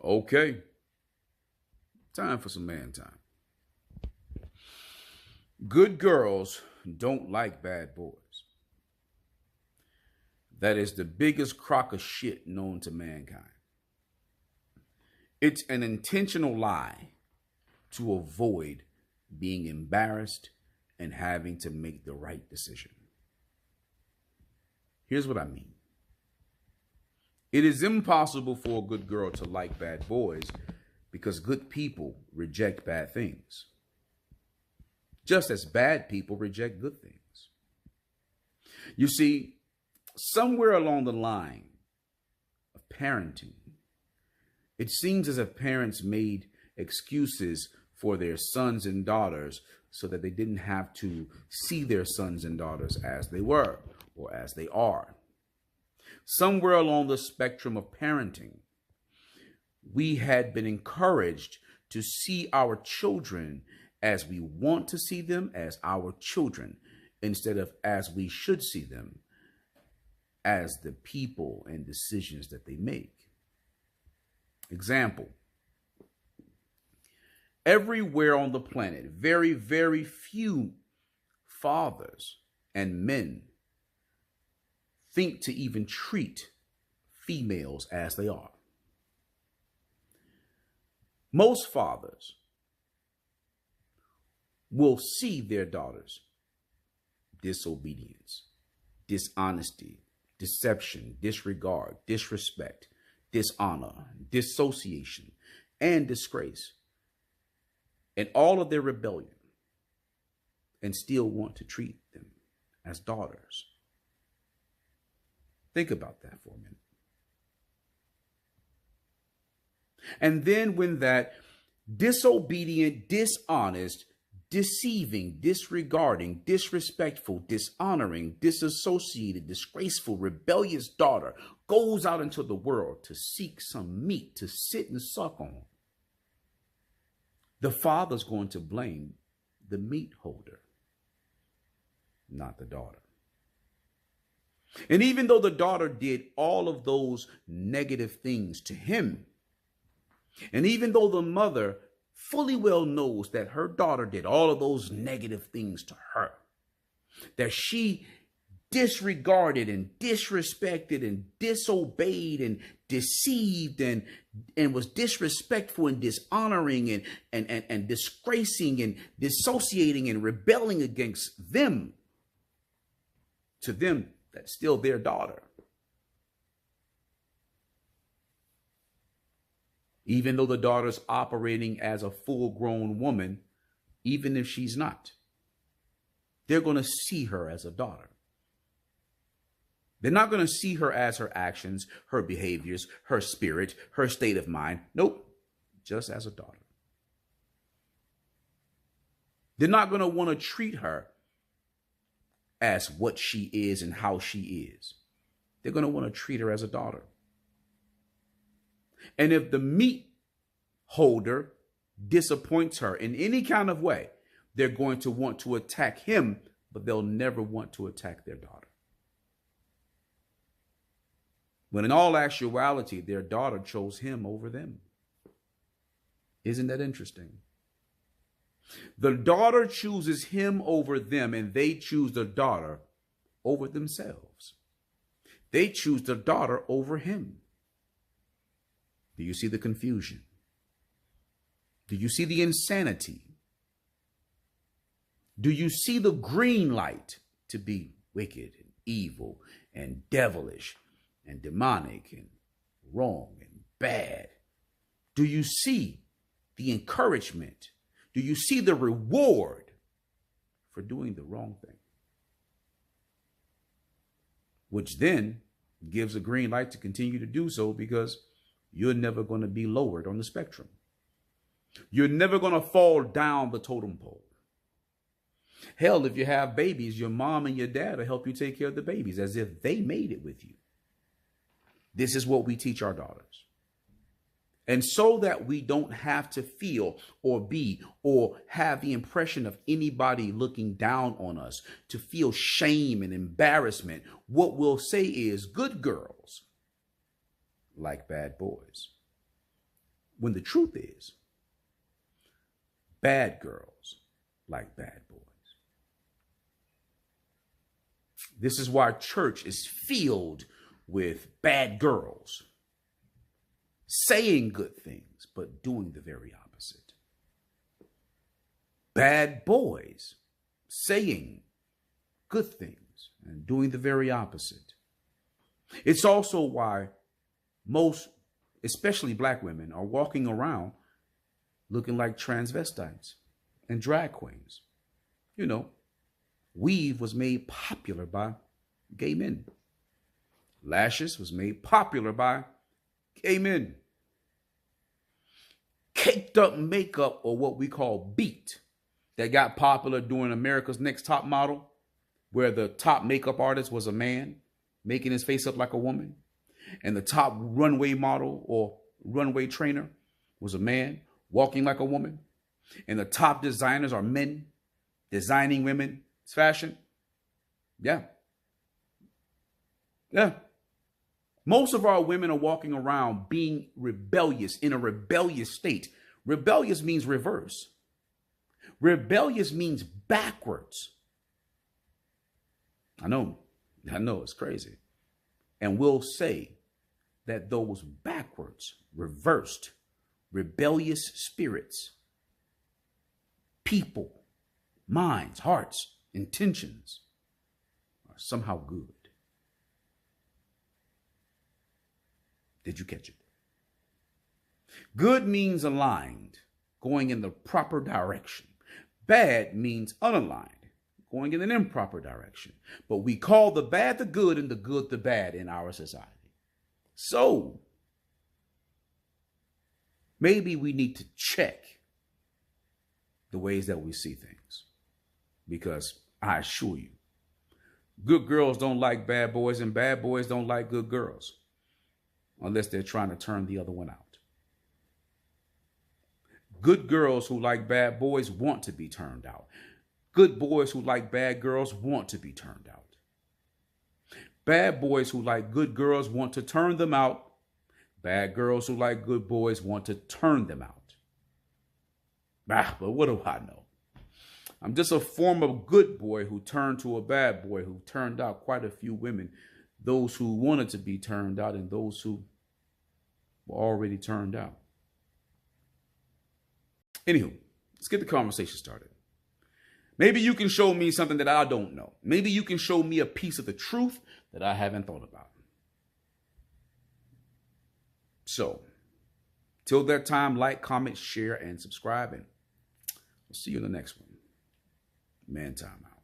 Okay, time for some man time. Good girls don't like bad boys. That is the biggest crock of shit known to mankind. It's an intentional lie to avoid being embarrassed and having to make the right decision. Here's what I mean. It is impossible for a good girl to like bad boys because good people reject bad things, just as bad people reject good things. You see, somewhere along the line of parenting, it seems as if parents made excuses for their sons and daughters so that they didn't have to see their sons and daughters as they were or as they are. Somewhere along the spectrum of parenting, we had been encouraged to see our children as we want to see them, as our children, instead of as we should see them, as the people and decisions that they make. Example: everywhere on the planet, very, very few fathers and men think to even treat females as they are. Most fathers will see their daughters' disobedience, dishonesty, deception, disregard, disrespect, dishonor, dissociation, and disgrace, and all of their rebellion, and still want to treat them as daughters. Think about that for a minute. And then when that disobedient, dishonest, deceiving, disregarding, disrespectful, dishonoring, disassociated, disgraceful, rebellious daughter goes out into the world to seek some meat to sit and suck on, the father's going to blame the meat holder, not the daughter. And even though the daughter did all of those negative things to him, and even though the mother fully well knows that her daughter did all of those negative things to her, that she disregarded and disrespected and disobeyed and deceived and was disrespectful and dishonoring and disgracing and dissociating and rebelling against them, to them, that's still their daughter. Even though the daughter's operating as a full-grown woman, even if she's not, they're going to see her as a daughter. They're not going to see her as her actions, her behaviors, her spirit, her state of mind. Nope, just as a daughter. They're not going to want to treat her as what she is and how she is. They're going to want to treat her as a daughter. And if the meat holder disappoints her in any kind of way, they're going to want to attack him, but they'll never want to attack their daughter. When in all actuality, their daughter chose him over them. Isn't that interesting? The daughter chooses him over them, and they choose the daughter over themselves. They choose the daughter over him. Do you see the confusion? Do you see the insanity? Do you see the green light to be wicked and evil and devilish and demonic and wrong and bad? Do you see the encouragement? Do you see the reward for doing the wrong thing? Which then gives a green light to continue to do so, because you're never going to be lowered on the spectrum. You're never going to fall down the totem pole. Hell, if you have babies, your mom and your dad will help you take care of the babies as if they made it with you. This is what we teach our daughters. And so that we don't have to feel or be or have the impression of anybody looking down on us, to feel shame and embarrassment, what we'll say is good girls like bad boys. When the truth is, bad girls like bad boys. This is why church is filled with bad girls saying good things, but doing the very opposite. Bad boys saying good things and doing the very opposite. It's also why most, especially black women, are walking around looking like transvestites and drag queens. You know, weave was made popular by gay men. Lashes was made popular by gay men. Caked up makeup, or what we call beat, that got popular during America's Next Top Model, where the top makeup artist was a man making his face up like a woman, and the top runway model or runway trainer was a man walking like a woman, and the top designers are men designing women's fashion. Yeah. Most of our women are walking around being rebellious, in a rebellious state. Rebellious means reverse. Rebellious means backwards. I know, it's crazy. And we'll say that those backwards, reversed, rebellious spirits, people, minds, hearts, intentions are somehow good. Did you catch it? Good means aligned, going in the proper direction. Bad means unaligned, going in an improper direction. But we call the bad the good and the good the bad in our society. So maybe we need to check the ways that we see things, because I assure you, good girls don't like bad boys and bad boys don't like good girls, unless they're trying to turn the other one out. Good girls who like bad boys want to be turned out. Good boys who like bad girls want to be turned out. Bad boys who like good girls want to turn them out. Bad girls who like good boys want to turn them out. But what do I know? I'm just a former good boy who turned to a bad boy who turned out quite a few women, those who wanted to be turned out and those who were already turned out. Anywho, let's get the conversation started. Maybe you can show me something that I don't know. Maybe you can show me a piece of the truth that I haven't thought about. So, till that time, like, comment, share, and subscribe, and I'll see you in the next one. Man time out.